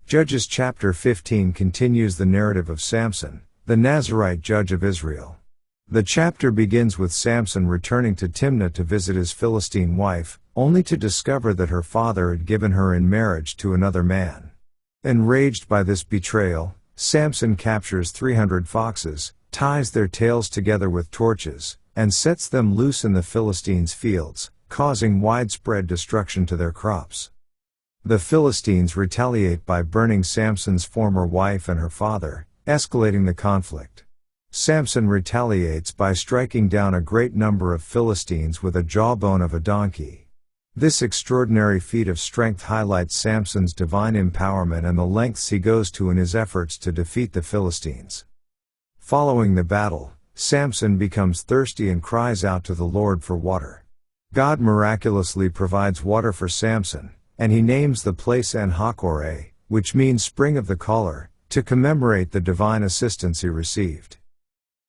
Judges chapter 15 continues the narrative of Samson, the Nazirite judge of Israel. The chapter begins with Samson returning to Timnah to visit his Philistine wife, only to discover that her father had given her in marriage to another man. Enraged by this betrayal, Samson captures 300 foxes, ties their tails together with torches, and sets them loose in the Philistines' fields, causing widespread destruction to their crops. The Philistines retaliate by burning Samson's former wife and her father, escalating the conflict. Samson retaliates by striking down a great number of Philistines with a jawbone of a donkey. This extraordinary feat of strength highlights Samson's divine empowerment and the lengths he goes to in his efforts to defeat the Philistines. Following the battle, Samson becomes thirsty and cries out to the Lord for water. God miraculously provides water for Samson, and he names the place En-Hakkore, which means spring of the caller, to commemorate the divine assistance he received.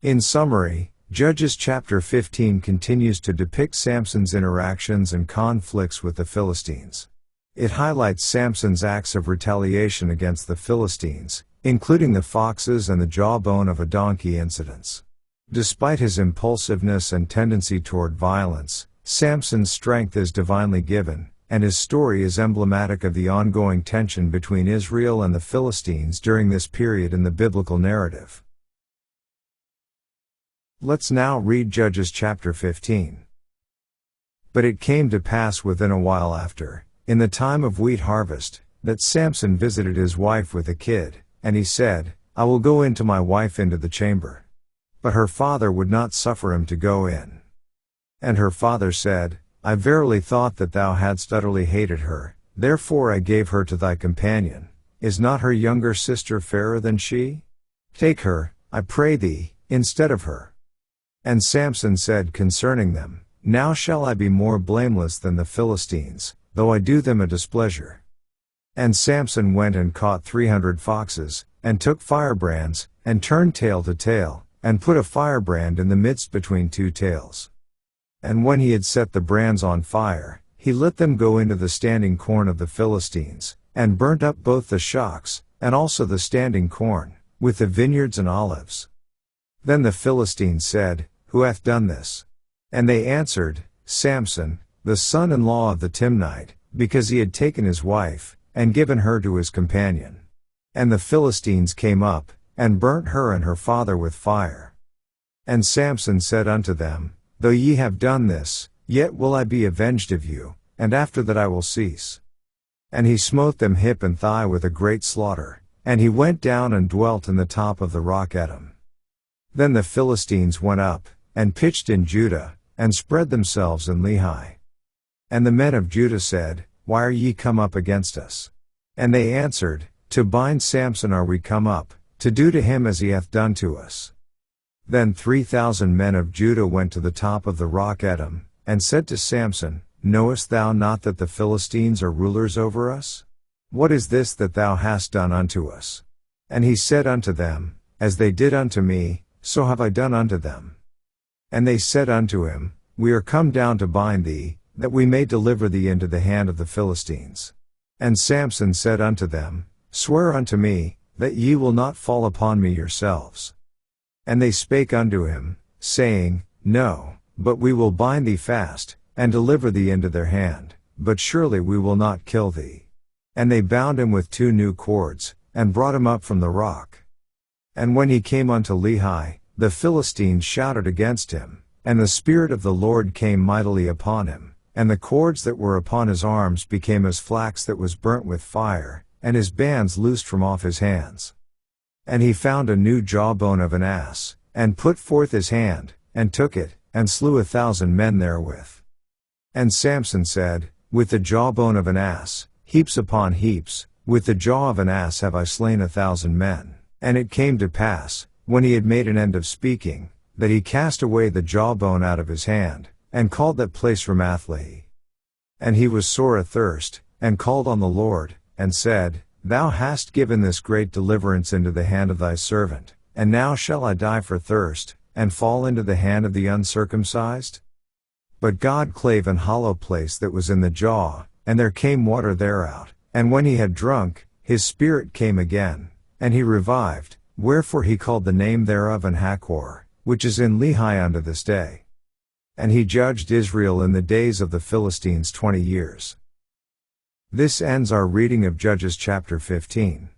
In summary, Judges chapter 15 continues to depict Samson's interactions and conflicts with the Philistines. It highlights Samson's acts of retaliation against the Philistines, including the foxes and the jawbone of a donkey incidents. Despite his impulsiveness and tendency toward violence, Samson's strength is divinely given, and his story is emblematic of the ongoing tension between Israel and the Philistines during this period in the biblical narrative. Let's now read Judges chapter 15. But it came to pass within a while after, in the time of wheat harvest, that Samson visited his wife with a kid, and he said, I will go in to my wife into the chamber. But her father would not suffer him to go in. And her father said, I verily thought that thou hadst utterly hated her, therefore I gave her to thy companion. Is not her younger sister fairer than she? Take her, I pray thee, instead of her. And Samson said concerning them, Now shall I be more blameless than the Philistines, though I do them a displeasure. And Samson went and caught 300 foxes, and took firebrands, and turned tail to tail, and put a firebrand in the midst between two tails. And when he had set the brands on fire, he let them go into the standing corn of the Philistines, and burnt up both the shocks, and also the standing corn, with the vineyards and olives. Then the Philistines said, Who hath done this? And they answered, Samson, the son-in-law of the Timnite, because he had taken his wife, and given her to his companion. And the Philistines came up, and burnt her and her father with fire. And Samson said unto them, Though ye have done this, yet will I be avenged of you, and after that I will cease. And he smote them hip and thigh with a great slaughter, and he went down and dwelt in the top of the rock Edom. Then the Philistines went up, and pitched in Judah, and spread themselves in Lehi. And the men of Judah said, Why are ye come up against us? And they answered, To bind Samson are we come up, to do to him as he hath done to us. Then 3,000 men of Judah went to the top of the rock Edom, and said to Samson, Knowest thou not that the Philistines are rulers over us? What is this that thou hast done unto us? And he said unto them, As they did unto me, so have I done unto them. And they said unto him, We are come down to bind thee, that we may deliver thee into the hand of the Philistines. And Samson said unto them, Swear unto me, that ye will not fall upon me yourselves. And they spake unto him, saying, No, but we will bind thee fast, and deliver thee into their hand, but surely we will not kill thee. And they bound him with 2 new cords, and brought him up from the rock. And when he came unto Lehi, the Philistines shouted against him, and the Spirit of the Lord came mightily upon him, and the cords that were upon his arms became as flax that was burnt with fire, and his bands loosed from off his hands. And he found a new jawbone of an ass, and put forth his hand, and took it, and slew 1,000 men therewith. And Samson said, With the jawbone of an ass, heaps upon heaps, with the jaw of an ass have I slain 1,000 men. And it came to pass, when he had made an end of speaking, that he cast away the jawbone out of his hand, and called that place Ramathlehi. And he was sore athirst, and called on the Lord, and said, Thou hast given this great deliverance into the hand of thy servant, and now shall I die for thirst, and fall into the hand of the uncircumcised? But God clave an hollow place that was in the jaw, and there came water thereout, and when he had drunk, his spirit came again, and he revived, wherefore he called the name thereof Anhakor, which is in Lehi unto this day. And he judged Israel in the days of the Philistines 20 years. This ends our reading of Judges chapter 15.